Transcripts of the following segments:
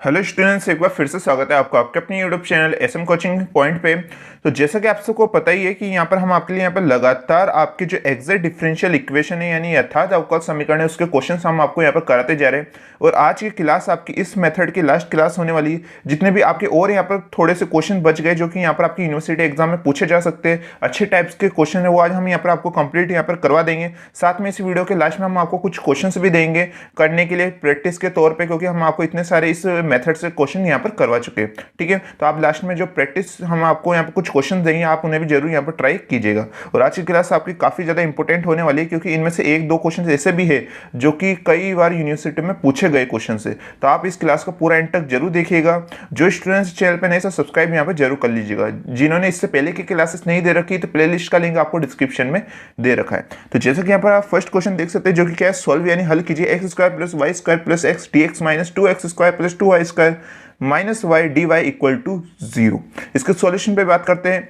Hello students, एक बार फिर से स्वागत है आपको आपके अपने YouTube channel SM coaching point पे। तो जैसा कि आप सबको पता ही है कि यहाँ पर हम आपके लिए यहाँ पर लगातार आपके जो एग्जैक्ट डिफरेंशियल इक्वेशन है यानी यथार्थ अवकल समीकरण है उसके क्वेश्चंस हम आपको यहाँ पर कराते जा रहे हैं। और आज की क्लास आपकी इस मेथड की लास्ट क्लास होने वाली है। जितने भी आपके और यहाँ पर थोड़े से क्वेश्चन बच गए जो कि यहाँ पर आपकी यूनिवर्सिटी एग्जाम में पूछे जा सकते हैं, अच्छे टाइप्स के क्वेश्चन है, वो आज हम यहाँ पर आपको कंप्लीट यहाँ पर करवा देंगे। साथ में इस वीडियो के लास्ट में हम आपको कुछ क्वेश्चन भी देंगे करने के लिए प्रैक्टिस के तौर पर, क्योंकि हम आपको इतने सारे इस मेथड से क्वेश्चन यहाँ पर करवा चुके हैं। ठीक है, तो आप लास्ट में जो प्रैक्टिस हम आपको यहाँ पर कुछ क्वेश्चन देंगे आप उन्हें भी जरूर यहाँ पर ट्राई कीजिएगा। और आज की क्लास आपकी काफी ज्यादा इंपॉर्टेंट होने वाली है, क्योंकि इनमें से एक दो क्वेश्चन ऐसे भी है जो कि कई बार यूनिवर्सिटी में पूछे गए क्वेश्चन से। तो आप इस क्लास को पूरा एंड तक जरूर देखिएगा। जो स्टूडेंट्स चैनल पर नहीं तो सब्सक्राइब यहाँ पर जरूर कर लीजिएगा। जिन्होंने इससे पहले की क्लासेस नहीं दे रखी तो प्लेलिस्ट का लिंक आपको डिस्क्रिप्शन में दे रखा है। तो जैसे कि यहाँ पर आप फर्स्ट क्वेश्चन देख सकते हैं जो कि क्या है, सॉल्व यानी हल कीजिए x square plus y square plus x d x minus 2x square plus 2y square minus y d y equal to 0। इसके सॉल्यूशन पे बात करते हैं।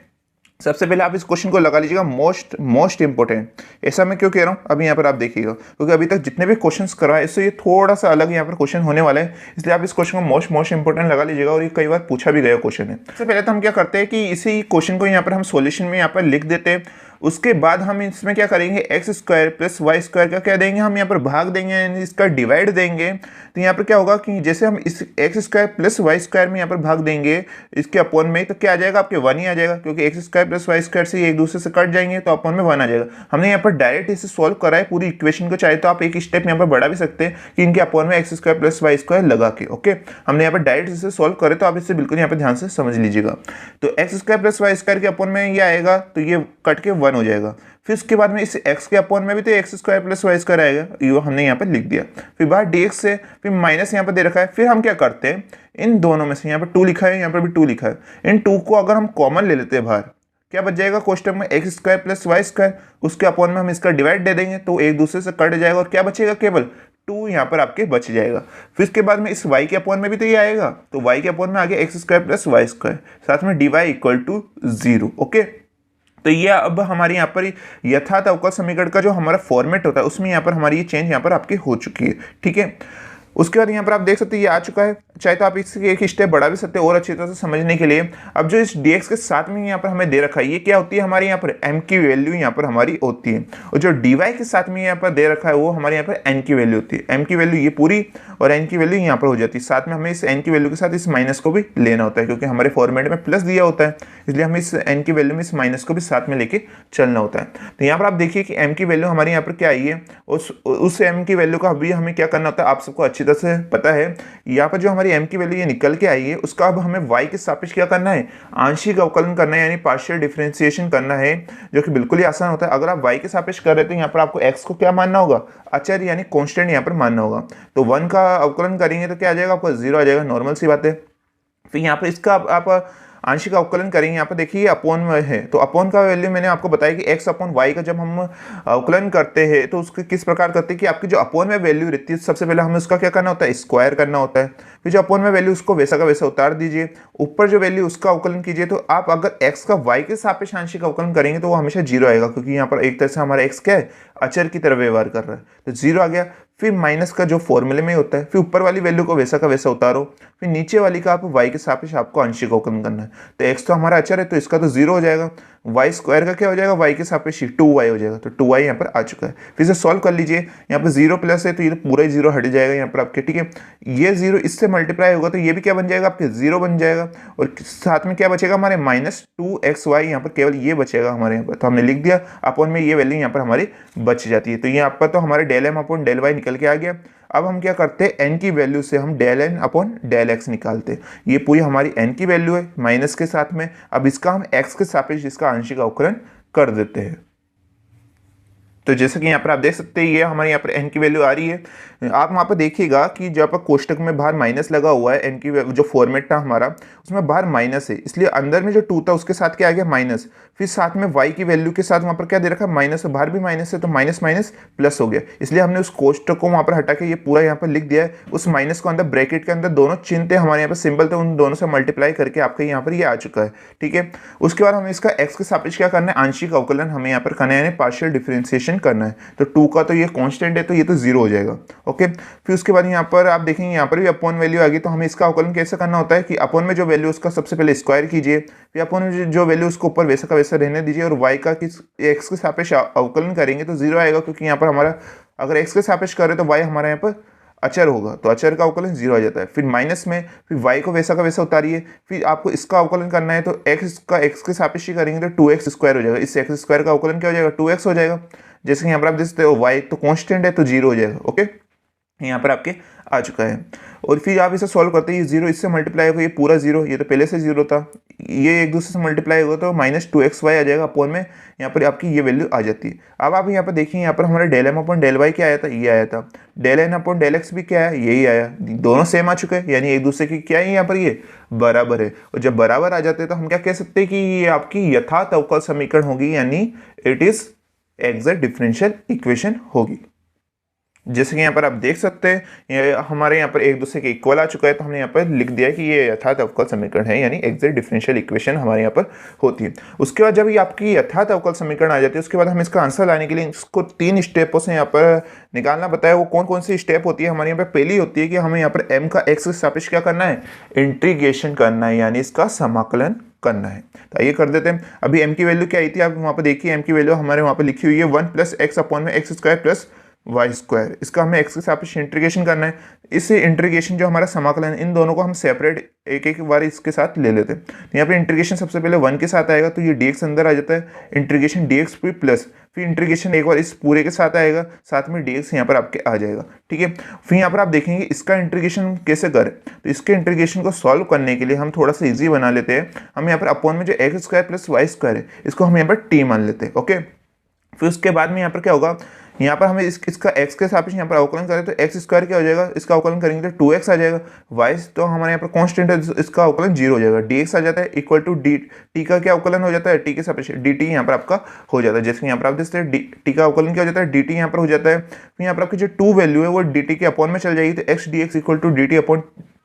सबसे पहले आप इस क्वेश्चन को लगा लीजिएगा मोस्ट इंपोर्टेंट। ऐसा मैं क्यों कह रहा हूँ अभी यहाँ पर आप देखिएगा, क्योंकि अभी तक जितने भी क्वेश्चंस करवाए इससे ये थोड़ा सा अलग यहाँ पर क्वेश्चन होने वाला है, इसलिए आप इस क्वेश्चन को मोस्ट इंपोर्टेंट लगा लीजिएगा। और ये कई बार पूछा भी गया क्वेश्चन है। सबसे पहले तो हम क्या करते हैं कि इसी क्वेश्चन को यहाँ पर हम सॉल्यूशन में यहाँ पर लिख देते हैं। उसके बाद हम इसमें क्या करेंगे, x square plus y square का क्या देंगे, हम यहाँ पर भाग देंगे यानी इसका डिवाइड देंगे। तो यहाँ पर क्या होगा कि जैसे हम इस x square plus y square में यहाँ पर भाग देंगे इसके अपॉन में, तो क्या आ जाएगा आपके 1 ही आ जाएगा, क्योंकि x square plus y square से एक दूसरे से कट जाएंगे तो अपॉन में 1 आ जाएगा। हमने यहाँ पर डायरेक्ट इसे सॉल्व करा है पूरी इक्वेशन को, चाहे तो आप एक स्टेप यहाँ पर बढ़ा भी सकते हैं कि इनके अपॉन में x square plus y square लगा के। ओके, हमने यहाँ पर डायरेक्ट इसे सॉल्व करे तो आप इसे बिल्कुल यहाँ पर ध्यान से समझ लीजिएगा। तो x square plus y square के अपॉन में ये आएगा तो ये कट के 1 हो जाएगा। फिर उसके बाद में इस x के अपॉन में भी तो x square plus y square आएगा, ये हमने यहाँ पर लिख दिया। फिर बाहर dx से फिर माइनस यहाँ पर दे रखा है। फिर हम क्या करते हैं, इन दोनों में से यहाँ पर 2 लिखा है, यहाँ पर भी 2 लिखा है, इन 2 को अगर हम कॉमन ले लेते हैं बाहर, क्या बच जाएगा कोष्टक में x square plus y square, उसके अपॉन में हम इसका डिवाइड दे देंगे तो एक दूसरे से कट जाएगा और क्या बचेगा, केवल 2 यहाँ पर आपके बच जाएगा। फिर इसके बाद में इस y के अपॉन में भी तो ये आएगा, तो y के अपॉन में आ गया x square plus y square, साथ में dy इक्वल टू 0। ओके, तो ये अब हमारी यहाँ पर यथार्थ अवकल समीकरण का जो हमारा फॉर्मेट होता है उसमें यहाँ पर हमारी ये चेंज यहाँ पर आपकी हो चुकी है। ठीक है, उसके बाद यहाँ पर आप देख सकते हैं ये आ चुका है, चाहे तो आप इसके एक स्टेप बढ़ा भी सकते हैं और अच्छी तरह से समझने के लिए। अब जो इस dx के साथ में यहाँ पर हमें दे रखा है ये क्या होती है, हमारे यहाँ पर m की वैल्यू यहाँ पर हमारी होती है, और जो dy के साथ में यहाँ पर दे रखा है वो हमारे यहाँ पर n की वैल्यू होती है। m की वैल्यू ये पूरी और n की वैल्यू यहाँ पर हो जाती है। साथ में हमें इस n की वैल्यू के साथ इस माइनस को भी लेना होता है, क्योंकि हमारे फॉर्मेट में प्लस दिया होता है, इसलिए हमें इस n की वैल्यू में इस माइनस को भी साथ में लेके चलना होता है। तो यहाँ पर आप देखिए कि m की वैल्यू हमारे यहाँ पर क्या आई है, उस m की वैल्यू का अभी हमें क्या करना होता है आप सबको अच्छी तरह से पता है। यहाँ पर जो हमारी m की वैल्यू ये निकल के आई है उसका अब हमें y के सापेक्ष क्या करना है, आंशिक अवकलन करना है, यानी पार्शियल डिफरेंशिएशन करना है, जो कि बिल्कुल ही आसान होता है। अगर आप y के सापेक्ष कर रहे हो तो यहाँ पर आपको x को क्या मानना होगा, अचर यानी कांस्टेंट यहाँ पर मानना होगा। तो 1 का अवकलन करेंगे तो क्या आ जाएगा, आपको 0 आ जाएगा, नॉर्मल सी बात है। फिर यहाँ पर इसका आप आंशिक अवकलन करेंगे, यहाँ पर देखिए अपॉन में है, तो अपॉन का वैल्यू मैंने आपको बताया कि x अपॉन y का जब हम अवकलन करते हैं तो उसके किस प्रकार करते हैं कि आपकी जो अपॉन में वैल्यू रहती है सबसे पहले हमें उसका क्या करना होता है, स्क्वायर करना होता है। फिर जो अपॉन में वैल्यू उसको वैसा का वैसा उतार दीजिए, ऊपर जो वैल्यू उसका अवकलन कीजिए। तो आप अगर x का y के सापेक्ष आंशिक अवकलन करेंगे तो वो हमेशा 0 आएगा, क्योंकि यहाँ पर एक तरह से हमारा x क्या है, अचर की तरह व्यवहार कर रहा है, तो 0 आ गया। फिर माइनस का जो फॉर्मूले में होता है, फिर ऊपर वाली वैल्यू को वैसा का वैसा उतारो, फिर नीचे वाली का आप y के सापेक्ष आपको आंशिक अवकलन करना है। तो x तो हमारा अचर है तो इसका तो 0 हो जाएगा, y स्क्वायर का क्या हो जाएगा, y के सापेक्ष 2y हो जाएगा, तो 2y यहाँ पर आ चुका है। फिर से सॉल्व कर लीजिए, यहाँ पर 0 प्लस है तो ये पूरा ही 0 हट जाएगा यहाँ पर आपके। ठीक है, ये 0 इससे मल्टीप्लाई होगा तो ये भी क्या बन जाएगा आपके 0 बन जाएगा, और साथ में क्या बचेगा हमारे माइनस 2xy, यहाँ पर केवल ये बचेगा हमारे यहाँ पर। तो हमने लिख दिया अपॉन में ये वैल्यू यहाँ पर हमारी बच जाती है। तो यहाँ पर तो हमारे del m upon del y निकल के आ गया। अब हम क्या करते हैं, n की वैल्यू से हम del n upon del x निकालते हैं। ये पूरी हमारी n की वैल्यू है माइनस के साथ में, अब इसका हम x के सापेक्ष इसका आंशिक अवकलन कर देते हैं। तो जैसे कि यहाँ पर आप देख सकते हैं ये हमारे यहाँ पर n की वैल्यू आ रही है। आप वहाँ पर देखिएगा कि जब कोष्टक में बाहर माइनस लगा हुआ है, n की जो फॉर्मेट था हमारा उसमें बाहर माइनस है, इसलिए अंदर में जो 2 था उसके साथ क्या आ गया माइनस, फिर साथ में y की वैल्यू के साथ वहाँ पर क्या दे रखा है माइनस, बाहर भी माइनस है तो माइनस माइनस प्लस हो गया, इसलिए हमने उस कोष्टक को वहाँ पर हटा के ये पूरा यहाँ पर लिख दिया है। उस माइनस को अंदर ब्रैकेट के अंदर दोनों चिन्ह थे हमारे यहाँ पर सिंबल थे, उन दोनों से मल्टीप्लाई करके आपके यहाँ पर ये आ चुका है। ठीक है, उसके बाद हमें इसका x के सापेक्ष क्या करना है, आंशिक अवकलन हमें यहाँ पर करना है, यानी पार्शियल डिफरेंशिएशन इक्वेशन करना है। तो 2 का तो ये कांस्टेंट है तो ये तो 0 हो जाएगा। ओके, फिर उसके बाद यहाँ पर आप देखेंगे यहाँ पर भी अपॉन वैल्यू आ गई, तो हमें इसका अवकलन कैसे करना होता है कि अपॉन में जो वैल्यू उसका सबसे पहले स्क्वायर कीजिए, फिर अपॉन में जो वैल्यू उसको ऊपर वैसा का वैसा रहने दीजिए, और y का किस x के सापेक्ष अवकलन करेंगे तो 0 आएगा, क्योंकि यहाँ पर हमारा अगर x के सापेक्ष करें तो y हमारा यहाँ पर अचर होगा, तो अचर का अवकलन 0 आ जाता है। फिर माइनस में फिर y को वैसा का वैसा उतारिए, फिर आपको इसका अवकलन करना है तो x का x के सापेक्ष ही करेंगे तो 2x स्क्वायर हो जाएगा, इस x स्क्वायर का अवकलन क्या हो जाएगा 2x हो जाएगा। जैसे कि यहाँ पर आप देख सकते हो y तो कांस्टेंट है तो 0 हो जाएगा। ओके, यहाँ पर आपके आ चुका है। और फिर आप इसे सॉल्व करते हैं, ये 0 इससे मल्टीप्लाई होगा, ये पूरा 0, ये तो पहले से 0 था, ये एक दूसरे से मल्टीप्लाई होगा तो -2xy आ जाएगा अपॉन में यहाँ पर आपकी ये वैल्यू आ जाती है। अब आप यहाँ पर देखिए, यहाँ पर हमारा del m upon del y क्या आया था, ये आया था, del n upon del x भी क्या है, यही आया, दोनों सेम आ चुके हैं, यानी एक दूसरे की क्या है यहाँ पर ये बराबर है। और जब बराबर आ जाते हैं तो हम क्या कह सकते हैं कि ये आपकी यथार्थ अवकल समीकरण होगी, यानी it is exact differential equation होगी। जैसे कि यहाँ पर आप देख सकते हैं ये हमारे यहाँ पर एक दूसरे के इक्वल आ चुका है, तो हमने यहाँ पर लिख दिया है कि ये यथार्थ अवकल समीकरण है, यानी एग्जैक्ट डिफरेंशियल इक्वेशन हमारे यहाँ पर होती है। उसके बाद जब ये आपकी यथार्थ अवकल समीकरण आ जाती है, उसके बाद हम इसका आंसर लाने के लिए इसको 3 स्टेपों से यहाँ पर निकालना बताया। वो कौन कौन सी स्टेप होती है हमारे यहाँ पर? पहली होती है कि हमें यहाँ पर m का x के सापेक्ष क्या करना है, इंटीग्रेशन करना है, यानी इसका समाकलन करना है। तो आइए कर देते हैं। अभी m की वैल्यू क्या आई थी, आप वहाँ पर देखिए, m की वैल्यू हमारे वहाँ पर लिखी हुई है 1 + x अपॉन में x square plus y square. इसका हमें x के सापेक्ष इंटीग्रेशन करना है। इस इंटीग्रेशन जो हमारा समाकलन, इन दोनों को हम सेपरेट एक एक बार इसके साथ ले लेते हैं। तो यहाँ पे इंटीग्रेशन सबसे पहले 1 के साथ आएगा तो ये dx अंदर आ जाता है, इंटीग्रेशन dx भी प्लस, फिर इंटीग्रेशन एक बार इस पूरे के साथ आएगा, साथ में dx यहाँ पर आपके आ जाएगा। ठीक है, फिर यहाँ पर आप देखेंगे इसका इंटीग्रेशन कैसे करें। तो इसके इंटीग्रेशन को सॉल्व करने के लिए हम थोड़ा सा ईजी बना लेते हैं। हम यहाँ पर अपॉन में जो x square plus y square है, इसको हम यहाँ पर t मान लेते हैं। ओके, फिर उसके बाद में यहाँ पर क्या होगा, यहाँ पर हमें इसका x के सापेक्ष यहाँ पर अवकलन करें तो x स्क्वायर क्या हो जाएगा, इसका अवकलन करेंगे तो 2x आ जाएगा, y तो हमारे यहाँ पर कांस्टेंट है, इसका अवकलन 0 हो जाएगा, dx आ जाता है इक्वल टू t का क्या अवकलन हो जाता है, t के सापेक्ष dt यहाँ पर आपका हो जाता है। जैसे यहाँ पर आप देखते हैं t का अवकलन क्या हो जाता है, dt यहाँ पर हो जाता है। फिर यहाँ पर आपकी जो 2 वैल्यू है वो dt के अपॉन में चल जाएगी, तो x dx equal to dt upon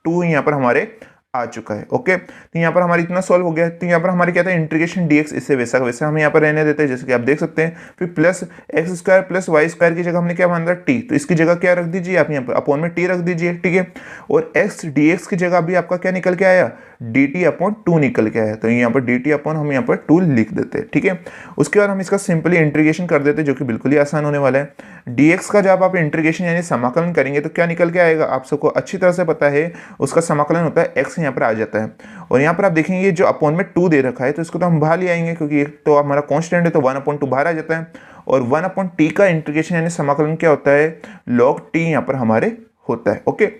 2 यहाँ पर हमारे आ चुका है। ओके, तो यहाँ पर हमारी इतना सॉल्व हो गया। तो यहाँ पर हमारी क्या था, इंटीग्रेशन dx, इससे वैसा वैसा हम यहाँ पर रहने देते हैं, जैसे कि आप देख सकते हैं। फिर plus x square plus y square की जगह हमने क्या मान दिया t, तो इसकी जगह क्या रख दीजिए आप यहाँ पर अपॉन में t रख दीजिए। ठीक है, और x dx की जगह भी आपका क्या निकल के आया, dt अपॉन 2 निकल के आया, तो यहाँ पर dt अपॉन हम यहाँ पर 2 लिख देते हैं। ठीक है, उसके बाद हम इसका सिंपली इंटीग्रेशन कर देते हैं, जो कि बिल्कुल ही आसान होने वाला है। dx का जब आप इंटीग्रेशन यानी समाकलन करेंगे तो क्या निकल के आएगा, आप सबको अच्छी तरह से पता है, उसका समाकलन होता है x यहाँ पर आ जाता है। और यहाँ पर आप देखेंगे जो अपॉन में 2 दे रखा है, तो इसको तो हम बाहर ले आएंगे, क्योंकि एक तो हमारा कांस्टेंट है तो 1/2 बाहर आ जाता है। और 1/t का इंटीग्रेशन यानी समाकलन क्या होता है, log t यहाँ पर हमारे होता है। ओके,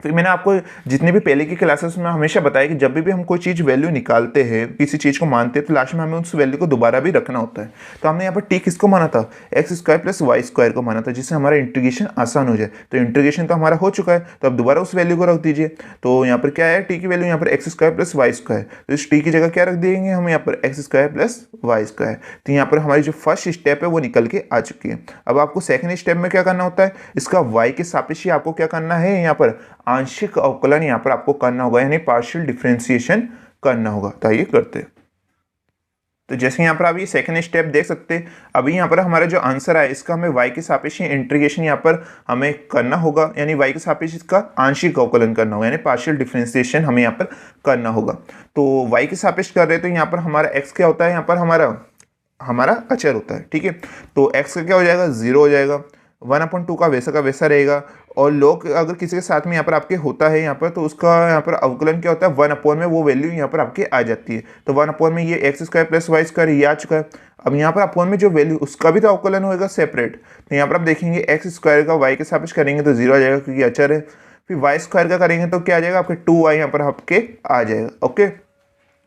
फिर मैंने आपको जितने भी पहले की क्लासेस में हमेशा बताया कि जब भी हम कोई चीज़ वैल्यू निकालते हैं, किसी चीज़ को मानते हैं, तो लास्ट में हमें उस वैल्यू को दोबारा भी रखना होता है। तो हमने यहाँ पर t किसको माना था, x square plus y square को माना था, जिससे हमारा इंटीग्रेशन आसान हो जाए। तो इंटीग्रेशन तो हमारा हो चुका है, तो अब दोबारा उस वैल्यू को रख दीजिए। तो यहाँ पर क्या है, t की वैल्यू यहाँ पर x square plus y square, तो इस t की जगह क्या रख देंगे हम यहाँ पर x square plus y square. तो यहाँ पर हमारी जो फर्स्ट स्टेप है वो निकल के आ चुकी है। अब आपको सेकंड स्टेप में क्या करना होता है, इसका y के सापेक्ष आपको क्या करना है, यहाँ पर आंशिक अवकलन यहाँ पर आपको करना होगा, यानी पार्शियल डिफरेंशिएशन करना होगा। तो आइए करते हैं। तो जैसे यहाँ पर आप ये सेकंड स्टेप देख सकते हैं, अभी यहाँ पर हमारा जो आंसर है इसका हमें y के सापेक्ष इंटीग्रेशन यहाँ पर हमें करना होगा, यानी y के सापेक्ष इसका आंशिक अवकलन करना होगा, यानी पार्शियल डिफरेंशिएशन हमें यहाँ पर करना होगा। तो y के सापेक्ष कर रहे हैं तो यहाँ पर हमारा x क्या होता है, यहाँ पर हमारा अचर होता है। ठीक है, तो x का क्या हो जाएगा, 0 हो जाएगा, 1/2 का वैसा रहेगा। और log अगर किसी के साथ में यहाँ पर आपके होता है यहाँ पर, तो उसका यहाँ पर अवकलन क्या होता है, 1/, वो वैल्यू यहाँ पर आपके आ जाती है। तो 1/, में ये x square plus y square ये आ चुका है। अब यहाँ पर अपॉन में जो वैल्यू उसका भी तो अवकलन होगा सेपरेट। तो यहाँ पर आप देखेंगे x स्क्वायर का y के सापेक्ष करेंगे तो 0 आ जाएगा, क्योंकि अचर है। फिर वाई स्क्वायर का करेंगे तो क्या आ जाएगा, आपके 2y यहाँ पर आपके आ जाएगा। ओके,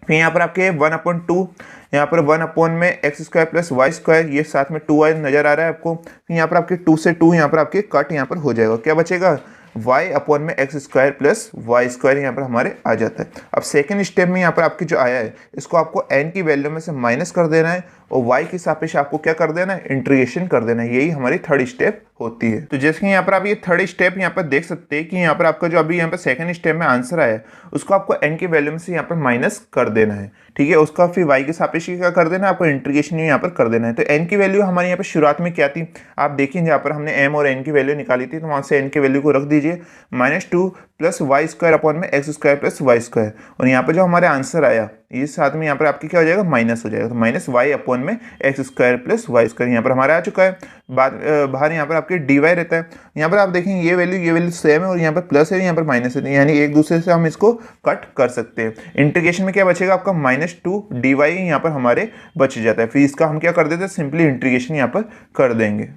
फिर यहाँ पर आपके 1/2, यहाँ पर 1/, में x square plus y square, ये साथ में 2y नजर आ रहा है आपको। फिर यहाँ पर आपके 2 से 2 यहाँ पर आपके कट यहाँ पर हो जाएगा, क्या बचेगा, y/, में x square plus y square यहाँ पर हमारे आ जाता है। अब सेकंड स्टेप में यहाँ पर आपकी जो आया है, इसको आपको n की वैल्यू में से माइनस कर देना है और y के सापेक्ष आपको क्या कर देना है, इंटीग्रेशन कर देना है। यही हमारी थर्ड स्टेप होती है। तो जैसे कि यहाँ पर आप ये थर्ड स्टेप यहाँ पर देख सकते हैं कि यहाँ पर आपका जो अभी यहाँ पर सेकंड स्टेप में आंसर आया है उसको आपको n की वैल्यू में से यहाँ पर माइनस कर देना है, ठीक है। उसका फिर y के सापेक्ष क्या कर देना है, आपको इंटीग्रेशन यहाँ पर कर देना है। तो n की वैल्यू हमारे यहाँ पर शुरुआत में क्या थी, आप देखिए यहाँ पर हमने m और n की वैल्यू निकाली थी, तो वहाँ से n की वैल्यू को रख दीजिए -2 प्लस वाई स्क्वायर अपॉन में x square plus y square, और यहाँ पर जो हमारे आंसर आया ये साथ में यहाँ पर आपके क्या हो जाएगा, माइनस हो जाएगा। तो माइनस वाई अपॉन में x square plus y square यहाँ पर हमारा आ चुका है। बाहर यहाँ पर आपके डी वाई रहता है। यहाँ पर आप देखेंगे ये वैल्यू सेम है और यहाँ पर प्लस है, यहाँ पर माइनस है, यानी एक दूसरे से हम इसको कट कर सकते हैं। इंटीग्रेशन में क्या बचेगा आपका -2 डी वाई यहाँ पर हमारे बच जाता है। फिर इसका हम क्या कर देते हैं, सिंपली इंटीग्रेशन यहाँ पर कर देंगे।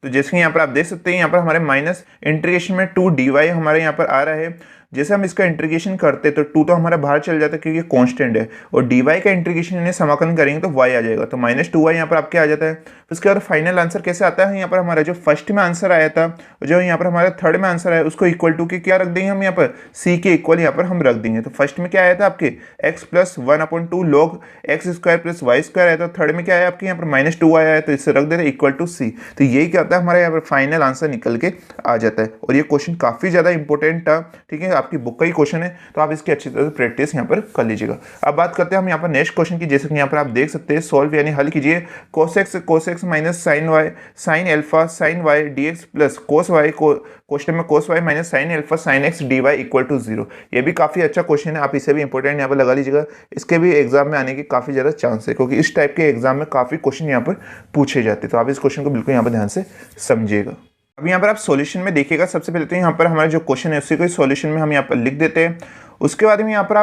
तो जैसे कि यहाँ पर आप देख सकते हैं यहाँ पर हमारे माइनस इंटीग्रेशन में 2 डी वाई हमारे यहाँ पर आ रहा है। जैसे हम इसका इंटीग्रेशन करते तो 2 तो हमारा बाहर चल जाता है क्योंकि कांस्टेंट है, और डी वाई का इंटीग्रेशन यानी समाकलन करेंगे तो y आ जाएगा। तो -2y यहाँ पर आपके आ जाता है। तो इसके बाद फाइनल आंसर कैसे आता है, यहाँ पर हमारा जो फर्स्ट में आंसर आया था जो यहाँ पर हमारा थर्ड में आंसर आया उसको इक्वल टू के क्या रख देंगे हम, यहाँ पर c के इक्वल यहाँ पर हम रख देंगे। तो फर्स्ट में क्या आया था आपके x plus 1/2 log x square plus y square आया था। थर्ड में क्या आया आपके यहाँ पर -2y आया, तो इससे रख देते इक्वल टू c। तो यही क्या होता है, हमारे यहाँ पर फाइनल आंसर निकल के आ जाता है। और ये क्वेश्चन काफ़ी ज़्यादा इंपॉर्टेंट था, ठीक है, आपकी बुक का ही क्वेश्चन है, तो आप इसकी अच्छी तरह से प्रैक्टिस यहाँ पर कर लीजिएगा। अब बात करते हैं हम यहाँ पर नेक्स्ट क्वेश्चन की। जैसे कि यहाँ पर आप देख सकते हैं सॉल्व यानी हल कीजिए cos x minus sine y sine alpha sine y d x plus cos y question में cos y minus sine alpha sine x d y equal to 0। ये भी काफ़ी अच्छा क्वेश्चन है, आप इसे भी इंपॉर्टेंट यहाँ पर लगा लीजिएगा। इसके भी एग्जाम में आने की काफ़ी ज़्यादा चांस है क्योंकि इस टाइप के एग्जाम में काफ़ी क्वेश्चन यहाँ पर पूछे जाते हैं। तो आप इस क्वेश्चन को बिल्कुल यहाँ पर ध्यान से समझिएगा। अब यहाँ पर आप सॉल्यूशन में देखिएगा, सबसे पहले तो यहाँ पर हमारा जो क्वेश्चन है उसी को सॉल्यूशन में हम यहाँ पर लिख देते हैं। उसके बाद में यहाँ पर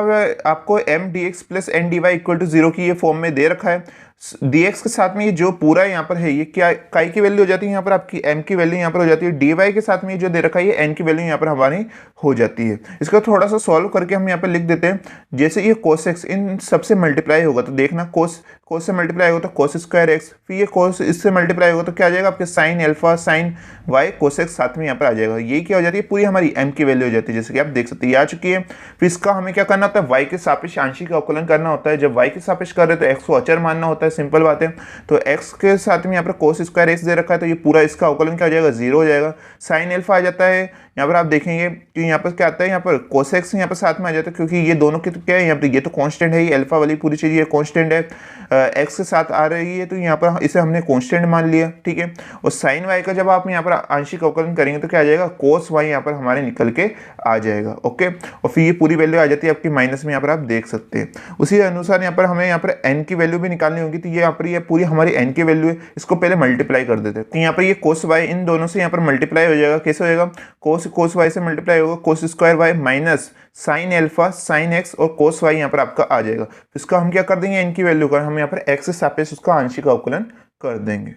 आपको m dx plus n dy equal to 0 की ये फॉर्म में दे रखा है। dx के साथ में ये जो पूरा यहाँ पर है ये क्या काई की वैल्यू हो जाती है, यहाँ पर आपकी m की वैल्यू यहाँ पर हो जाती है। dy के साथ में ये जो दे रखा है ये n की वैल्यू यहाँ पर हमारी हो जाती है। इसको थोड़ा सा सॉल्व करके हम यहाँ पर लिख देते हैं। जैसे ये cos x इन सबसे मल्टीप्लाई होगा तो देखना cos से मल्टीप्लाई होगा तो cos स्क्वायर x, फिर ये cos इससे मल्टीप्लाई होगा तो क्या आ जाएगा आपके sign alpha sign y cos x साथ में यहाँ पर आ जाएगा। यही क्या हो जाती है, पूरी हमारी m की वैल्यू हो जाती है, जैसे कि आप देख सकते हैं ये आ चुकी है। फिर इसका हमें क्या करना होता है, y के सापेक्ष आंशिक अवकलन करना होता है। जब y के सापेक्ष कर रहे हैं तो x को अचर मानना होता है, सिंपल बात है। तो x के साथ में यहाँ पर cos स्क्वायर x दे रखा है तो ये पूरा इसका अवकलन क्या हो जाएगा, 0 हो जाएगा। साइन एल्फा आ जाता है, यहाँ पर आप देखेंगे कि यहाँ पर क्या आता है, यहाँ पर cos x यहाँ पर साथ में आ जाता है क्योंकि ये दोनों के तो क्या है, यहाँ पर ये तो कांस्टेंट है, ये अल्फा वाली पूरी चीज़ ये कांस्टेंट है, x के साथ आ रही है तो यहाँ पर इसे हमने कांस्टेंट मान लिया, ठीक है। और साइन y का जब आप यहाँ पर आंशिक अवकलन करेंगे तो क्या आ जाएगा, cos y यहाँ पर हमारे निकल के आ जाएगा, ओके। और फिर ये पूरी वैल्यू आ जाती है आपकी माइनस में, यहाँ पर आप देख सकते हैं। उसी अनुसार यहाँ पर हमें यहाँ पर n की वैल्यू भी निकालनी होगी, तो ये यहाँ पर ये पूरी हमारी n की वैल्यू है, इसको पहले मल्टीप्लाई कर देते हैं। तो यहाँ पर ये cos y इन दोनों से यहाँ पर मल्टीप्लाई हो जाएगा। कैसे हो जाएगा, cos y से मल्टीप्लाई होगा cos square y minus sine alpha sine x और cos y यहाँ पर आपका आ जाएगा। तो इसका हम क्या कर देंगे, n की वैल्यू का हम यहाँ पर x से सापेक्ष उसका आंशिक अवकलन कर देंगे।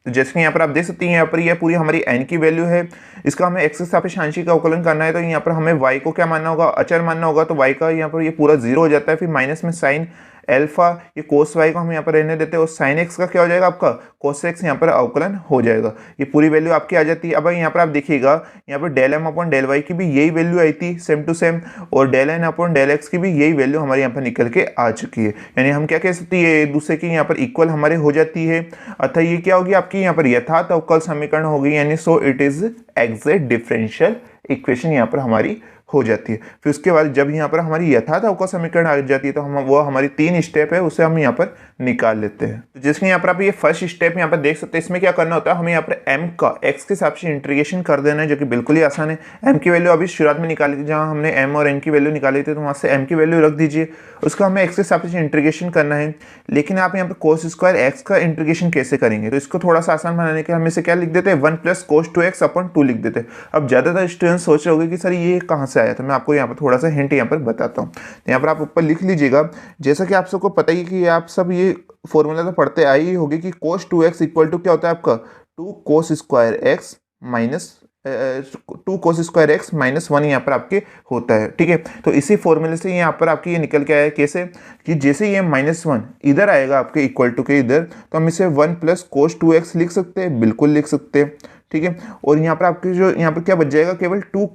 तो जैसे कि यहाँ पर आप देख सकते हैं यहाँ पर यह पूरी हमारी n की वैल्यू है, इसका हमें x के सापेक्ष आंशिक अवकलन करना है। तो यहाँ पर हमें y को क्या मानना होगा, अचर मानना होगा। तो y का यहाँ पर ये पूरा 0 हो जाता है। फिर माइनस में साइन एल्फा ये cos y को हम यहाँ पर रहने देते हैं और साइन x का क्या हो जाएगा आपका cos x यहाँ पर अवकलन हो जाएगा। ये पूरी वैल्यू आपकी आ जाती है। अब यहाँ पर आप देखिएगा यहाँ पर del m upon del y की भी यही वैल्यू आई थी सेम टू सेम, और del n upon del x की भी यही वैल्यू हमारे यहाँ पर निकल के आ चुकी है। यानी हम क्या कह सकते हैं, ये एक दूसरे की यहाँ पर इक्वल हमारे हो जाती है। अतः ये क्या होगी आपकी यहाँ पर यथार्थ अवकल समीकरण होगी, यानी so it is exact differential equation यहाँ पर हमारी हो जाती है। फिर उसके बाद जब यहाँ पर हमारी यथार्थ अवकल समीकरण आ जाती है तो हम वो हमारी 3 स्टेप है उसे हम यहाँ पर निकाल लेते हैं। तो जैसे यहाँ पर आप ये फर्स्ट स्टेप यहाँ पर देख सकते हैं, इसमें क्या करना होता है, हमें यहाँ पर m का x के हिसाब से इंटीग्रेशन कर देना है, जो कि बिल्कुल ही आसान है। m की वैल्यू अभी शुरुआत में निकाली थी, जहाँ हमने m और n की वैल्यू निकाली थी, तो वहाँ से m की वैल्यू रख दीजिए। उसका हमें x के हिसाब से इंटीग्रेशन करना है। लेकिन आप यहाँ पर cos स्क्वायर x का इंटीग्रेशन कैसे करेंगे, तो इसको थोड़ा सा आसान बनाने के हम इसे क्या लिख देते हैं, 1 प्लस cos 2x अपॉन 2 लिख देते हैं। अब ज़्यादातर स्टूडेंट सोच रहे होंगे कि सर ये कहाँ से आया, तो मैं आपको यहाँ पर थोड़ा सा हिंट यहाँ पर बताता हूँ। यहाँ पर आप ऊपर लिख लीजिएगा, जैसा कि आप सबको पता ही कि आप सब ये फॉर्मूला तो पढ़ते आई ही होगी कि cos 2x इक्वल टू क्या होता है आपका 2 cos square x minus 2 cos square x minus 1 यहाँ पर आपके होता है, ठीक है। तो इसी फॉर्मूले से यहाँ पर आपके ये निकल के आया कैसे कि जैसे ये -1 इधर आएगा आपके इक्वल टू के इधर, तो हम इसे 1 प्लस cos 2x लिख सकते हैं, बिल्कुल लिख सकते हैं, ठीक है। और यहाँ पर आपके जो यहाँ पर क्या बच जाएगा, केवल 2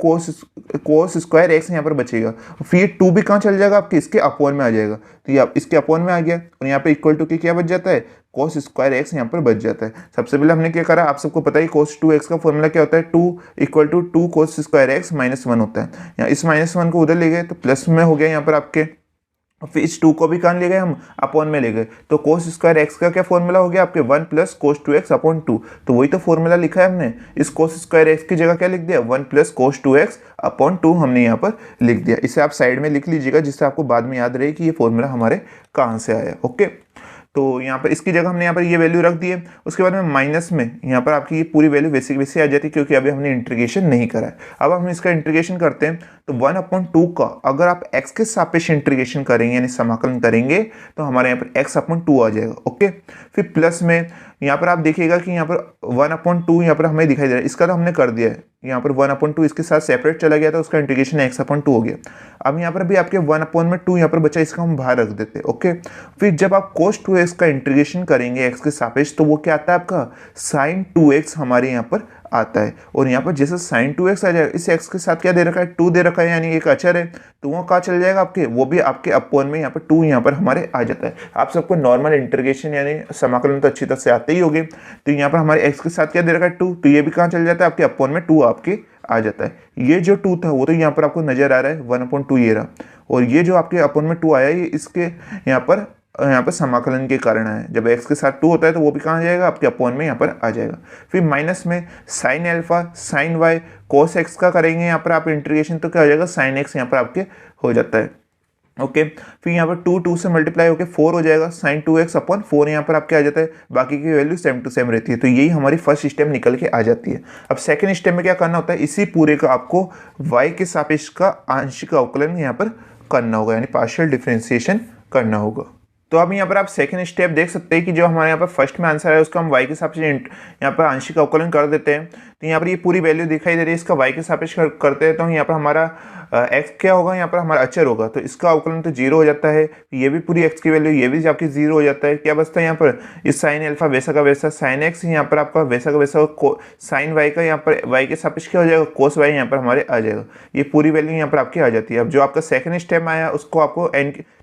कोस स्क्वायर एक्स यहाँ पर बचेगा। फिर 2 भी कहाँ चल जाएगा, आपके इसके अपोन में आ जाएगा, तो ये इसके अपोन में आ गया। और यहाँ पे इक्वल टू के क्या बच जाता है, कोस स्क्वायर एक्स यहाँ पर बच जाता है। सबसे पहले हमने क्या करा, आप सबको पता है कोस 2x का फॉर्मूला क्या होता है, 2 equal to 2 cos square x -1 होता है। यहाँ इस -1 को उधर ले गए तो प्लस में हो गया यहाँ पर आपके, फिर इस 2 को भी कहाँ ले गए हम, अपॉन में ले गए। तो कोस स्क्वायर एक्स का क्या फॉर्मूला हो गया आपके, 1 प्लस कोस 2x अपॉन 2। तो वही तो फॉर्मूला लिखा है हमने, इस कोस स्क्वायर एक्स की जगह क्या लिख दिया, 1 प्लस कोस 2x अपॉन 2 हमने यहाँ पर लिख दिया। इसे आप साइड में लिख लीजिएगा जिससे आपको बाद में याद रहे कि ये फॉर्मूला हमारे कहाँ से आया। ओके, तो यहाँ पर इसकी जगह हमने यहाँ पर ये वैल्यू रख दी है। उसके बाद में माइनस में यहाँ पर आपकी ये पूरी वैल्यू वैसे वैसे आ जाती है, क्योंकि अभी हमने इंटीग्रेशन नहीं करा है। अब हम इसका इंटीग्रेशन करते हैं, तो 1/2 का अगर आप x के सापेक्ष इंटीग्रेशन करेंगे यानी समाकलन करेंगे तो हमारे यहाँ पर x/2 आ जाएगा। ओके, फिर प्लस में यहाँ पर आप देखिएगा कि यहाँ पर 1/2 यहाँ पर हमें दिखाई दे रहा है, इसका तो हमने कर दिया है। यहाँ पर 1/2 इसके साथ सेपरेट चला गया था, उसका इंटीग्रेशन x/2 हो गया। अब यहाँ पर भी आपके 1/2 यहाँ पर बचा, इसका हम बाहर रख देते हैं। ओके, फिर जब आप cos 2x का इंटीग्रेशन करेंगे x के सापेक्ष तो वो क्या आता है आपका sin 2x हमारे यहाँ पर आता है। और यहाँ पर जैसे sin 2x आ जाएगा, इस x के साथ क्या दे रखा है, 2 दे रखा है, यानी एक अचर है, तो वो कहाँ चल जाएगा आपके, वो भी आपके अपोन में यहाँ पर 2 यहाँ पर हमारे आ जाता है। आप सबको नॉर्मल इंटीग्रेशन यानी समाकलन तो अच्छी तरह से आते ही होंगे। तो यहाँ पर हमारे x के साथ क्या दे रखा है, 2, तो ये भी कहाँ चल जाता है आपके अपोन में 2 आपके आ जाता है। ये जो 2 था वो तो यहाँ पर आपको नजर आ रहा है 1/2 ये रहा, और ये जो आपके अपोन में 2 आया ये इसके यहाँ पर समाकलन के कारण है। जब x के साथ 2 होता है तो वो भी कहाँ जाएगा, आपके अपोन में यहाँ पर आ जाएगा। फिर माइनस में साइन अल्फा साइन वाई कोस x का करेंगे यहाँ पर आप इंटीग्रेशन, तो क्या हो जाएगा, साइन x यहाँ पर आपके हो जाता है। ओके, फिर यहाँ पर 2 से मल्टीप्लाई होकर 4 हो जाएगा, साइन 2x अपॉन 4 यहाँ पर आपके आ जाता है। बाकी की वैल्यू सेम टू सेम रहती है। तो यही हमारी फर्स्ट स्टेप निकल के आ जाती है। अब सेकंड स्टेप में क्या करना होता है, इसी पूरे का आपको y के सापेक्ष का आंशिक अवकलन यहाँ पर करना होगा, यानी पार्शियल डिफरेंशिएशन करना होगा। तो अब यहाँ पर आप सेकंड स्टेप देख सकते हैं कि जो हमारे यहाँ पर फर्स्ट में आंसर है उसका हम y के सापेक्ष यहाँ पर आंशिक अवकलन कर देते हैं। तो यहाँ पर ये पूरी वैल्यू दिखाई दे रही है, इसका y के सापेक्ष करते हैं तो यहाँ पर हमारा x क्या होगा, यहाँ पर हमारा अचर होगा, तो इसका अवकलन तो 0 हो जाता है। ये भी पूरी x की वैल्यू, ये भी आपकी 0 हो जाता है। क्या बचता है यहाँ पर, इस साइन अल्फा वैसा का वैसा, साइन x यहाँ पर आपका वैसा का वैसा, साइन y का यहाँ पर y के सापेक्ष क्या हो जाएगा, कोस y यहाँ पर हमारे आ जाएगा। ये पूरी वैल्यू यहाँ पर आपकी आ जाती है। अब जो आपका सेकंड स्टेप आया उसको आपको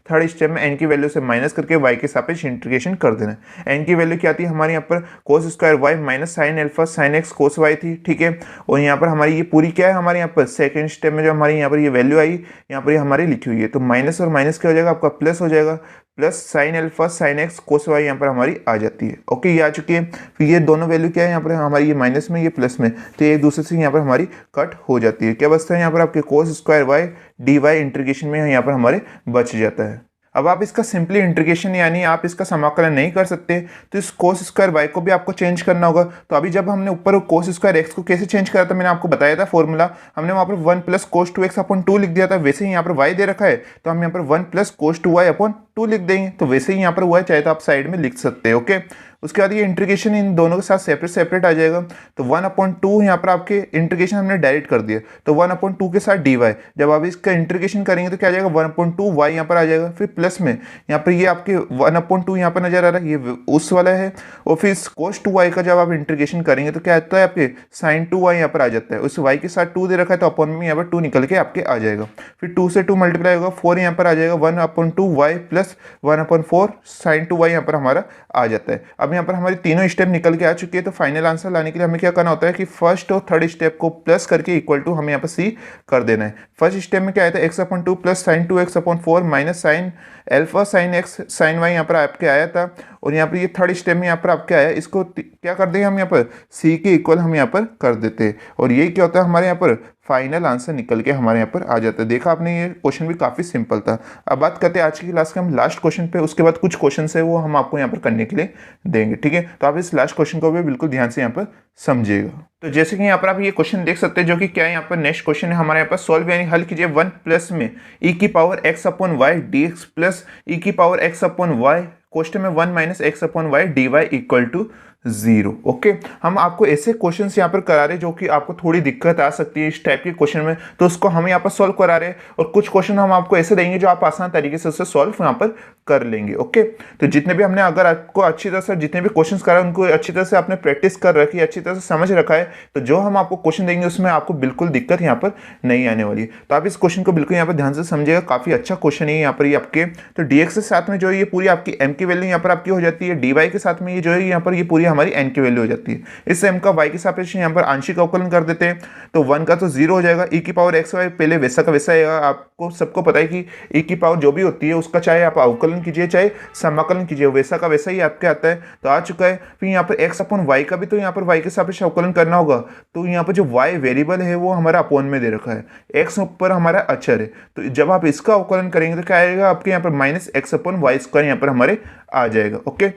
थर्ड स्टेप में n की वैल्यू से माइनस करके y के सापेक्ष इंटीग्रेशन कर देना है। n की वैल्यू क्या आती है हमारे यहाँ पर, cos square y minus sign alpha sign x कोस y थी, ठीक है। और यहाँ पर हमारी ये पूरी क्या है, हमारे यहाँ पर सेकंड स्टेप में जो हमारी यहाँ पर ये वैल्यू आई यहाँ पर ये हमारी लिखी हुई है, तो माइनस और माइनस क्या हो जाएगा आपका प्लस हो जाएगा, plus sine alpha sine x cos y यहाँ पर हमारी आ जाती है। ओके, ये आ चुकी है। फिर ये दोनों वैल्यू क्या है यहाँ पर हमारी, ये माइनस में ये प्लस में, तो ये एक दूसरे से यहाँ पर हमारी कट हो जाती है। क्या बचता है यहाँ पर आपके cos square y d y integration में यहाँ पर हमारे बच जाता है। अब आप इसका सिंपली इंटीग्रेशन यानी आप इसका समाकलन नहीं कर सकते, तो इस कोस स्क्वायर वाई को भी आपको चेंज करना होगा। तो अभी जब हमने ऊपर कोस स्क्वायर एक्स को कैसे चेंज करा था, मैंने आपको बताया था फॉर्मूला, हमने वहाँ पर 1 प्लस कोस 2x अपॉन 2 लिख दिया था। वैसे ही यहाँ पर y दे रखा है तो हम यहाँ पर 1 प्लस कोस 2y अपॉन 2 लिख देंगे, तो वैसे ही यहाँ पर हुआ है, चाहे तो आप साइड में लिख सकते हैं। ओके, उसके बाद ये इंटीग्रेशन इन दोनों के साथ सेपरेट आ जाएगा। तो 1/2 यहाँ पर आपके इंटीग्रेशन हमने डायरेक्ट कर दिया, तो 1/2 के साथ dy, जब आप इसका इंटीग्रेशन करेंगे तो क्या आ जाएगा 1/2 y यहाँ पर आ जाएगा। फिर प्लस में यहाँ पर ये आपके 1/2 यहाँ पर नजर आ रहा है, ये उस वाला है। और फिर कोस 2y का जब आप इंटीग्रेशन करेंगे तो क्या आता है आपके साइन 2y यहाँ पर आ जाता है। उस y के साथ 2 दे रखा है तो अपॉन में यहाँ पर 2 निकल के आपके आ जाएगा। फिर 2 से 2 मल्टीप्लाई होगा, 4 यहाँ पर आ जाएगा, 1/2 y प्लस 1/4 साइन 2y यहाँ पर हमारा आ जाता है। अब यहाँ पर हमारी तीनों स्टेप निकल के आ चुकी है। तो फाइनल आंसर लाने के लिए हमें क्या करना होता है कि फर्स्ट और थर्ड स्टेप को प्लस करके इक्वल टू हमें यहाँ पर सी कर देना है। फर्स्ट स्टेप में क्या आया था, x/2 plus sine 2x/4 minus sine alpha sine x sine y यहाँ पर आपके आया था। और यहाँ पर ये थर्ड स्टेप में यहाँ पर आपके आया, इसको क्या कर देंगे हम यहाँ पर सी के इक्वल हम यहाँ पर कर देते हैं। और यही क्या होता है हमारे यहाँ पर फाइनल आंसर निकल के हमारे यहाँ पर आ जाता है। देखा आपने, ये क्वेश्चन भी काफ़ी सिंपल था। अब बात करते हैं आज की क्लास के हम लास्ट क्वेश्चन पे, उसके बाद कुछ क्वेश्चन है वो हम आपको यहाँ पर करने के लिए देंगे, ठीक है। तो आप इस लास्ट क्वेश्चन को भी बिल्कुल ध्यान से यहाँ पर समझिएगा। तो जैसे कि यहाँ पर आप ये क्वेश्चन देख सकते हैं, जो कि क्या है यहाँ पर नेक्स्ट क्वेश्चन है हमारे यहाँ पर सॉल्व, यानी हल कीजिए 1 प्लस में e की power x upon y d x plus e की power x upon y question में 1 minus x upon y d y equal to 0। Okay, हम आपको ऐसे क्वेश्चंस यहाँ पर करा रहे हैं जो कि आपको थोड़ी दिक्कत आ सकती है इस टाइप के क्वेश्चन में, तो उसको हम यहाँ पर सॉल्व करा रहे हैं। और कुछ क्वेश्चन हम आपको ऐसे देंगे जो आप आसान तरीके से उससे सॉल्व यहाँ पर कर लेंगे। ओके, तो जितने भी हमने अगर आपको अच्छी तरह से जितने भी क्वेश्चंस करा उनको अच्छी तरह से आपने प्रैक्टिस कर रखी है, अच्छी तरह से समझ रखा है, तो जो हम आपको क्वेश्चन देंगे उसमें आपको बिल्कुल दिक्कत यहाँ पर नहीं आने वाली है। तो आप इस क्वेश्चन को बिल्कुल यहाँ पर ध्यान से समझिएगा, काफी अच्छा क्वेश्चन है यहाँ पर ये आपके। तो dx के साथ में जो है ये पूरी आपकी m की वैल्यू यहाँ पर आपकी हो जाती है, dy के साथ में ये जो है यहाँ पर ये पूरी हमारी n की वैल्यू हो जाती है। इस m का y के सापेक्ष यहाँ पर आंशिक अवकलन कर देते हैं, तो 1 का तो 0 हो जाएगा, e की पावर x y पहले वैसा का वैसा आएगा। आपको सबको पता है कि e की पावर जो भी होती है उसका चाहे आप अवकलन कीजिए चाहे समाकलन कीजिए वैसा का वैसा ही आपके आता है। तो आ चुका है। फिर यहाँ पर x अपॉन y का भी तो यहाँ पर y के सापेक्ष अवकलन करना होगा, तो यहाँ पर जो y वेरिएबल है वो हमारा अपॉन में दे रखा है, x ऊपर हमारा अचर है, तो जब आप इसका अवकलन करेंगे तो क्या आएगा आपके यहाँ पर minus x upon y square यहाँ पर हमारे आ जाएगा। ओके,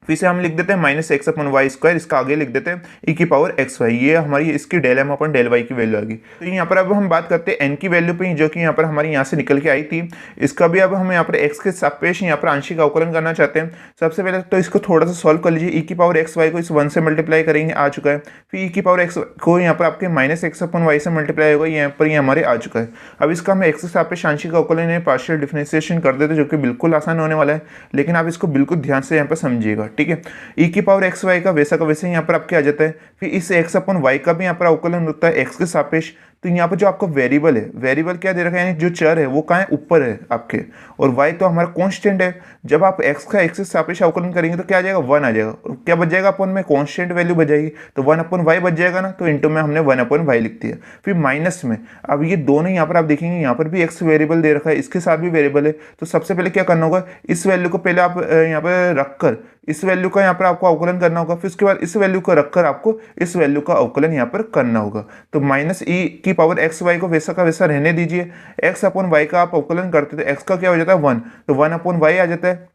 फिर से हम लिख देते हैं minus x upon Y square, इसका आगे लिख देते हैं ई की पावर एक्स वाई, ये हमारी इसकी del m upon del y की वैल्यू आ गई। तो यहाँ पर अब हम बात करते हैं एन की वैल्यू पे, जो कि यहाँ पर हमारी यहाँ से निकल के आई थी। इसका भी अब हम यहाँ पर एक्स के सापेक्ष यहाँ पर आंशिक अवकलन करना चाहते हैं। सबसे पहले तो इसको थोड़ा सा सॉल्व कर लीजिए, ई की पावर एक्स वाई को इस 1 से मल्टीप्लाई करेंगे, आ चुका है। फिर ई की पावर एक्स को यहाँ पर आपके माइनस एक्स अपन वाई से मल्टीप्लाई होगा, यहाँ पर ये हमारे आ चुका है। अब इसका हम एक्स के सापेक्ष आंशिक अवकलन पार्शियल डिफरेंशिएशन कर देते, जो कि बिल्कुल आसान होने वाला है, लेकिन आप इसको बिल्कुल ध्यान से यहाँ पर समझिएगा। ठीक है, ई की पावर एक्स वाई का वैसे यहाँ पर आपके आ जाता है। फिर इस एक्स अपन वाई का भी यहाँ पर अवकलन होता है एक्स के सापेक्ष। तो यहाँ पर जो आपका वेरिएबल है, वेरिएबल क्या दे रखा है, यानी जो चर है वो कहाँ है, ऊपर है आपके, और y तो हमारा कांस्टेंट है। जब आप x का x के सापेक्ष अवकलन करेंगे तो क्या आ जाएगा, 1 आ जाएगा, और क्या बच जाएगा अपन में, कांस्टेंट वैल्यू बच जाएगी, तो 1 अपन y बच जाएगा ना, तो इंटू में हमने 1 अपन y लिख दिया। फिर माइनस में अब ये दोनों यहाँ पर आप देखेंगे, यहाँ पर भी x वेरिएबल दे रखा है, इसके साथ भी वेरिएबल है। तो सबसे पहले क्या करना होगा, इस वैल्यू को पहले आप यहाँ पर रखकर इस वैल्यू का यहाँ पर आपको अवकलन करना होगा, फिर उसके बाद इस वैल्यू को रखकर आपको इस वैल्यू का अवकलन यहाँ पर करना होगा। तो माइनस ई की पावर एक्स वाई को वैसा का वैसा रहने दीजिए, एक्स अपॉन वाई का आप अवकलन करते थे, एक्स का क्या हो जाता है 1, तो 1 अपॉन वाई आ जाता है।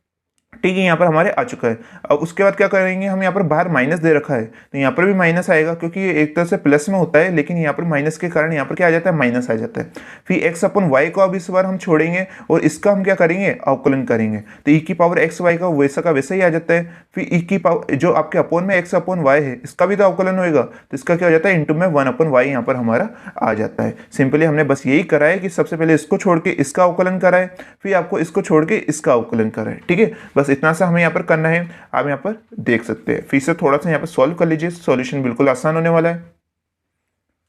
ठीक है, यहाँ पर हमारे आ चुका है। अब उसके बाद क्या करेंगे, हम यहाँ पर बाहर माइनस दे रखा है, तो यहाँ पर भी माइनस आएगा, क्योंकि ये एक तरह से प्लस में होता है, लेकिन यहाँ पर माइनस के कारण यहाँ पर क्या आ जाता है, माइनस आ जाता है। फिर एक्स अपन वाई को अब इस बार हम छोड़ेंगे और इसका हम क्या करेंगे, अवकलन करेंगे, तो ई की पावर एक्स वाई का वैसा का वैसा ही आ जाता है। फिर ई की पावर जो आपके अपॉन में एक्स अपॉन वाई है, इसका भी तो अवकलन होएगा, तो इसका क्या हो जाता है, इंटू में 1 अपॉन वाई यहाँ पर हमारा आ जाता है। सिंपली हमने बस यही करा है कि सबसे पहले इसको छोड़ के इसका अवकलन करा है, फिर आपको इसको छोड़ के इसका अवकलन करा है। ठीक है, बस इतना सा हमें यहाँ पर करना है, आप यहाँ पर देख सकते हैं। फिर से थोड़ा सा यहाँ पर सॉल्व कर लीजिए, सॉल्यूशन बिल्कुल आसान होने वाला है।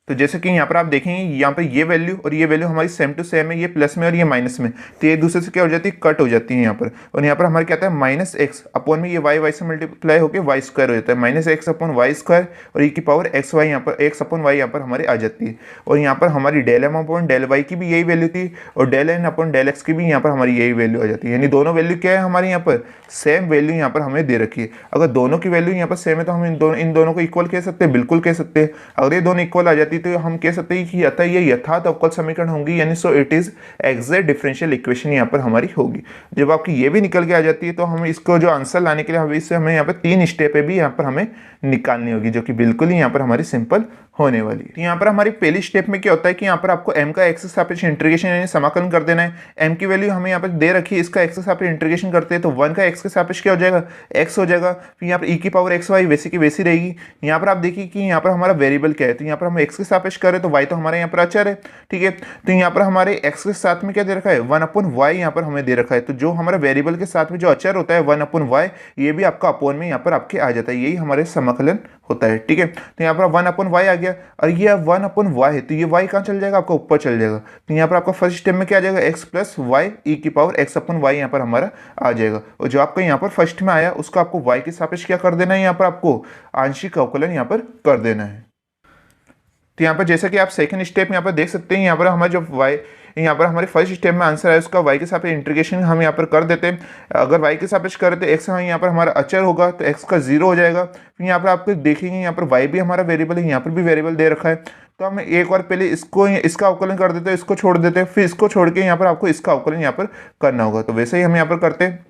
तो जैसे कि यहाँ पर आप देखेंगे, यहाँ पर ये वैल्यू और ये वैल्यू हमारी सेम टू सेम है, ये प्लस में और ये माइनस में, तो ये दूसरे से क्या हो जाती है, कट हो जाती है यहाँ पर। और यहाँ पर हमारे क्या आता है, माइनस एक्स अपॉन में ये वाई से मल्टीप्लाई होकर वाई स्क्वायर हो जाता है, minus x upon y square, और ई की पावर एक्स वाई यहाँ पर एक्स अपॉन वाई यहाँ पर हमारी आ जाती है। और यहाँ पर हमारी del m upon del y की भी यही वैल्यू थी, और del n upon del x की भी यहाँ पर हमारी यही वैल्यू आ जाती है, यानी दोनों वैल्यू क्या है हमारे यहाँ पर, सेम वैल्यू यहाँ पर हमें दे रखी है। अगर दोनों की वैल्यू यहाँ पर सेम है तो हम इन दोनों को इक्वल कह सकते हैं, बिल्कुल कह सकते हैं। अगर ये दोनों इक्वल आ जाती तो हम कह सकते कि अतः ये यथार्थ अवकल समीकरण होंगी, यानी so it is exact differential equation यहाँ पर हमारी होगी। जब आपकी ये भी निकल के आ जाती है तो हम इसको जो आंसर लाने के लिए हमें यहाँ पर 3 स्टेप भी यहाँ पर हमें निकालनी होगी, जो कि बिल्कुल ही यहाँ पर हमारी सिंपल होने वाली है। तो यहाँ पर हमारी पहली स्टेप में क्या होता है कि यहाँ पर आपको m का x के सापेक्ष इंटीग्रेशन यानी समाकलन कर देना है। m की वैल्यू हमें यहाँ पर दे रखी है, इसका x के सापेक्ष इंटीग्रेशन करते हैं तो 1 का x के सापेक्ष क्या हो जाएगा, x हो जाएगा। फिर यहाँ पर e की पावर एक्स वाई वैसी की वैसी रहेगी। यहाँ पर आप देखिए कि यहाँ पर हमारा वेरिएबल क्या है, तो यहाँ पर हम x के सापेक्ष करें तो y तो हमारे यहाँ पर अचर है। ठीक है, तो यहाँ पर हमारे x के साथ में क्या दे रखा है, 1 अपॉन वाई यहाँ पर हमें दे रखा है। तो जो हमारा वेरिएबल के साथ में जो अचर होता है 1 अपॉन वाई, ये भी आपका अपॉन में यहाँ पर आपके आ जाता है, यही हमारे समाकलन होता है। ठीक है, तो यहाँ पर 1 अपॉन वाई आ गया, और ये 1 अपॉन वाई है, तो ये y कहाँ चल जाएगा, आपका ऊपर चल जाएगा। तो यहाँ पर आपका फर्स्ट स्टेप में क्या आ जाएगा, x प्लस वाई ई की पावर x अपॉन वाई यहाँ पर हमारा आ जाएगा। और जो आपका यहाँ पर फर्स्ट में आया उसको आपको y के सापेक्ष क्या कर देना है, यहाँ पर आपको आंशिक अवकलन यहाँ पर कर देना है। तो यहाँ पर जैसा कि आप सेकंड स्टेप यहाँ पर देख सकते हैं, यहाँ पर हमारा जो y यहाँ पर हमारे फर्स्ट स्टेप में आंसर है उसका y के सापेक्ष इंटीग्रेशन हम यहाँ पर कर देते हैं। अगर y के सापेक्ष करें तो x यहाँ पर हमारा अचर होगा, तो x का 0 हो जाएगा। फिर यहाँ पर आप देखेंगे यहाँ पर y भी हमारा वेरिएबल है, यहाँ पर भी वेरिएबल दे रखा है, तो हम एक बार पहले इसका अवकलन कर देते हैं, इसको छोड़ देते हैं, फिर इसको छोड़ के यहाँ पर आपको इसका अवकलन यहाँ पर करना होगा। तो वैसे ही हम यहाँ पर करते हैं।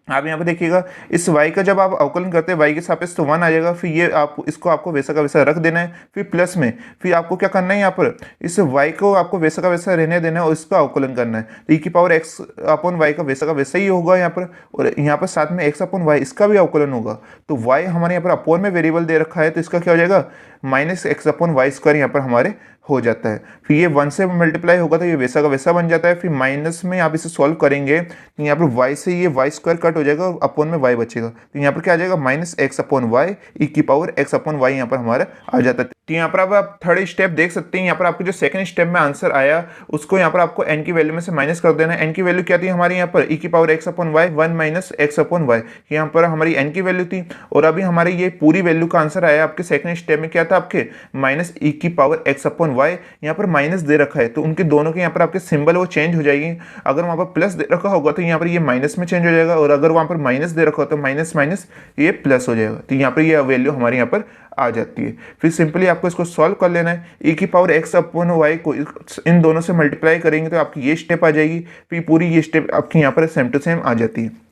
आप यहाँ पे देखिएगा इस y का जब आप अवकलन करते हैं y के सापेक्ष तो 1 आ जाएगा, फिर ये आप इसको आपको वैसा का वैसा रख देना है, फिर प्लस में फिर आपको क्या करना है यहाँ पर इस y को आपको वैसा का वैसा रहने देना है और इसका अवकलन करना है। तो e की पावर x अपॉन y का वैसा ही होगा यहाँ पर, और यहाँ पर साथ में x अपॉन y इसका भी अवकलन होगा। तो y हमारे यहाँ पर अपॉन में वेरिएबल दे रखा है, तो इसका क्या हो जाएगा minus x upon y square यहाँ पर हमारे हो जाता है। फिर ये 1 से मल्टीप्लाई होगा तो ये वैसा का वैसा बन जाता है। फिर माइनस में आप इसे सॉल्व करेंगे तो यहाँ पर y से ये वाई स्क्वायर कट हो जाएगा और अपॉन में y बचेगा, तो यहाँ पर क्या आ जाएगा माइनस एक्स अपॉन वाई ई की पावर एक्स अपॉन वाई यहाँ पर हमारा आ जाता है। तो यहाँ पर अब आप थर्ड स्टेप देख सकते हैं, यहाँ पर आपको जो सेकंड स्टेप में आंसर आया उसको यहाँ पर आपको n की वैल्यू में से माइनस कर देना है। n की वैल्यू क्या थी हमारे यहाँ पर e की power x upon y 1 minus x upon y, यहाँ पर हमारी n की वैल्यू थी। और अभी हमारी ये पूरी वैल्यू का आंसर आया आपके सेकंड स्टेप में क्या था आपके माइनस e की पावर एक्स अपॉन वाई, यहाँ पर माइनस दे रखा है तो उनके दोनों के यहाँ पर आपके सिंबल वो चेंज हो जाएगी। अगर वहाँ पर प्लस दे रखा होगा तो यहाँ पर ये माइनस में चेंज हो जाएगा, और अगर वहाँ पर माइनस दे रखा हो तो माइनस माइनस ये प्लस हो जाएगा। तो यहाँ पर ये वैल्यू हमारे यहाँ पर आ जाती है। फिर सिंपली आपको इसको सॉल्व कर लेना है, e की पावर एक्स अपॉन वाई को इन दोनों से मल्टीप्लाई करेंगे तो आपकी ये स्टेप आ जाएगी, फिर पूरी ये स्टेप आपकी यहाँ पर सेम टू सेम आ जाती है।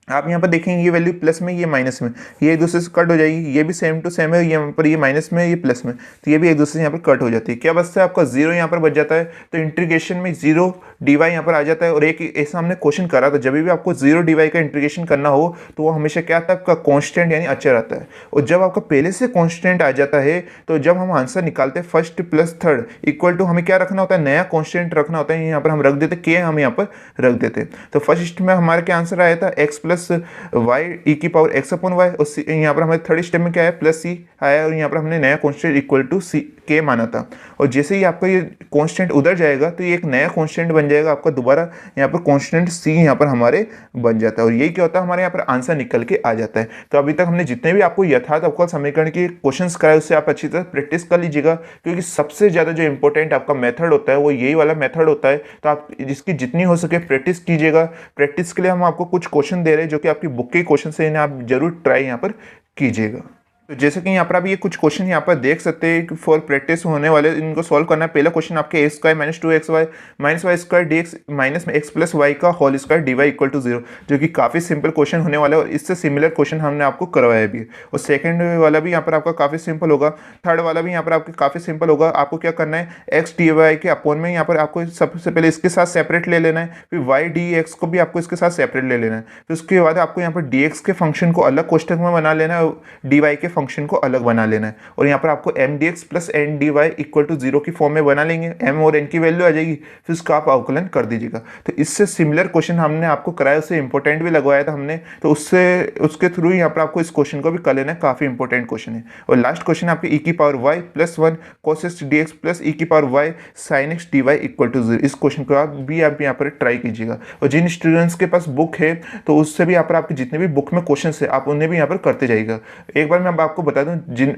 आप यहाँ पर देखेंगे ये वैल्यू प्लस में ये माइनस में, ये एक दूसरे से कट हो जाएगी, ये भी सेम टू सेम है, यहाँ पर ये माइनस में ये प्लस में, तो ये भी एक दूसरे से यहाँ पर कट हो जाती है। क्या बचता है आपका जीरो यहाँ पर बच जाता है, तो इंटीग्रेशन में जीरो dy यहाँ पर आ जाता है। और एक ऐसा हमने क्वेश्चन करा था, जब भी आपको जीरो dy का इंटीग्रेशन करना हो तो वो हमेशा क्या आता है आपका कॉन्स्टेंट यानी अचर आता है। और जब आपका पहले से कॉन्स्टेंट आ जाता है तो जब हम आंसर निकालते हैं first plus third equal to हमें क्या रखना होता है नया कॉन्स्टेंट रखना होता है। यहाँ पर हम रख देते के, हम यहाँ पर रख देते। तो फर्स्ट में हमारे क्या आंसर आया था एक्स प्लस वाई ई की पावर एक्स अपॉन वाई, और यहाँ पर हमारे थर्ड स्टेप में क्या है प्लस सी आया, और यहाँ पर हमने नया कॉन्स्टेंट इक्वल टू सी के माना था। और जैसे ही आपका ये कॉन्स्टेंट उधर जाएगा तो ये एक नया कॉन्स्टेंट बन जाएगा आपका, दोबारा यहाँ पर कॉन्स्टेंट सी यहाँ पर हमारे बन जाता है। और यही क्या होता है हमारे यहाँ पर आंसर निकल के आ जाता है। तो अभी तक हमने जितने भी आपको यथार्थ अवकल समीकरण के क्वेश्चंस कराए उससे आप अच्छी तरह प्रैक्टिस कर लीजिएगा, क्योंकि सबसे ज़्यादा जो इंपॉर्टेंट आपका मेथड होता है वो यही वाला मेथड होता है। तो आप जिसकी जितनी हो सके प्रैक्टिस कीजिएगा। प्रैक्टिस के लिए हम आपको कुछ क्वेश्चन दे रहे हैं जो कि आपकी बुक के क्वेश्चन से, इन्हें आप जरूर ट्राई यहाँ पर कीजिएगा। तो जैसे कि यहाँ पर आप ये कुछ क्वेश्चन यहाँ पर देख सकते हैं कि फॉर प्रैक्टिस होने वाले, इनको सॉल्व करना है। पहला क्वेश्चन आपके a square minus 2xy minus y square d x minus में एक्स प्लस वाई का whole square d y equal to 0, जो कि काफ़ी सिंपल क्वेश्चन होने वाला है और इससे सिमिलर क्वेश्चन हमने आपको करवाया भी है। और सेकंड वाला भी यहाँ पर आपका काफ़ी सिंपल होगा, थर्ड वाला भी यहाँ पर आपके काफ़ी सिंपल होगा। आपको क्या करना है एक्स डी वाई के अपॉन में यहाँ पर आपको सबसे पहले इसके साथ सेपरेट ले लेना है, फिर वाई डी एक्स को भी आपको इसके साथ सेपरेट ले लेना है। फिर उसके बाद आपको यहाँ पर डी एक्स के फंक्शन को अलग कोष्टक में बना लेना है, डी वाई के फंक्शन को अलग बना लेना है। और यहाँ पर आपको m d x plus n d y equal to 0 की फॉर्म में बना लेंगे, एम और एन की वैल्यू आ जाएगी, फिर उसका आप अवकलन कर दीजिएगा। तो इससे सिमिलर क्वेश्चन हमने आपको कराया, उससे इंपॉर्टेंट भी लगवाया था हमने, तो उसके थ्रू यहाँ पर आपको इस क्वेश्चन को भी कर लेना है, काफ़ी इंपॉर्टेंट क्वेश्चन है। और लास्ट क्वेश्चन आपके ई की power y plus 1 cos x d x plus e की power y sine x d y equal to 0, इस क्वेश्चन को आप यहाँ पर ट्राई कीजिएगा। और जिन स्टूडेंट्स के पास बुक है तो उससे भी यहाँ पर आपके जितने भी बुक में क्वेश्चन है आप उन्हें भी यहाँ पर करते जाइएगा। एक बार मैं आपको बता दूँ,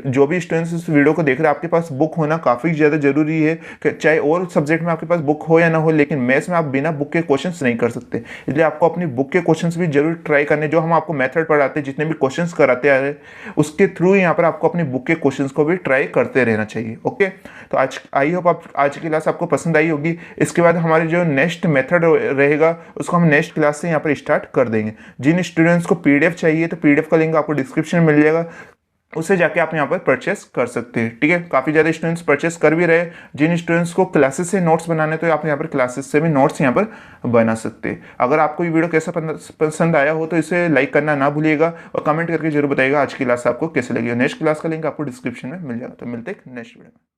जो भी स्टूडेंट्स इस वीडियो को देख रहे हैं आपके पास बुक होना काफ़ी ज़्यादा जरूरी है, चाहे और सब्जेक्ट में आपके पास बुक हो या ना हो, लेकिन मैथ्स में आप बिना बुक के क्वेश्चंस नहीं कर सकते। इसलिए आपको अपनी बुक के क्वेश्चंस भी जरूर ट्राई करने, जो हम आपको मेथड पढ़ाते हैं, जितने भी क्वेश्चंस कराते आ रहे हैं उसके थ्रू यहाँ पर आपको अपनी बुक के क्वेश्चंस को भी ट्राई करते रहना चाहिए। ओके, तो आज आई होप आप आज की क्लास आपको पसंद आई होगी। इसके बाद हमारे जो नेक्स्ट मेथड रहेगा उसको हम नेक्स्ट क्लास से यहाँ पर स्टार्ट कर देंगे। जिन स्टूडेंट्स को पीडीएफ चाहिए तो पीडीएफ का लिंक आपको डिस्क्रिप्शन में मिल जाएगा, उससे जाके आप यहाँ पर परचेस कर सकते हैं। ठीक है, काफ़ी ज़्यादा स्टूडेंट्स परचेस कर भी रहे। जिन स्टूडेंट्स को क्लासेस से नोट्स बनाने तो आप यहाँ पर क्लासेस से भी नोट्स यहाँ पर बना सकते हैं। अगर आपको ये वीडियो कैसा पसंद आया हो तो इसे लाइक करना ना भूलिएगा और कमेंट करके जरूर बताइएगा आज की क्लास आपको कैसे लगी। नेक्स्ट क्लास का लिंक आपको डिस्क्रिप्शन में मिल जाएगा। तो मिलते हैं नेक्स्ट वीडियो में।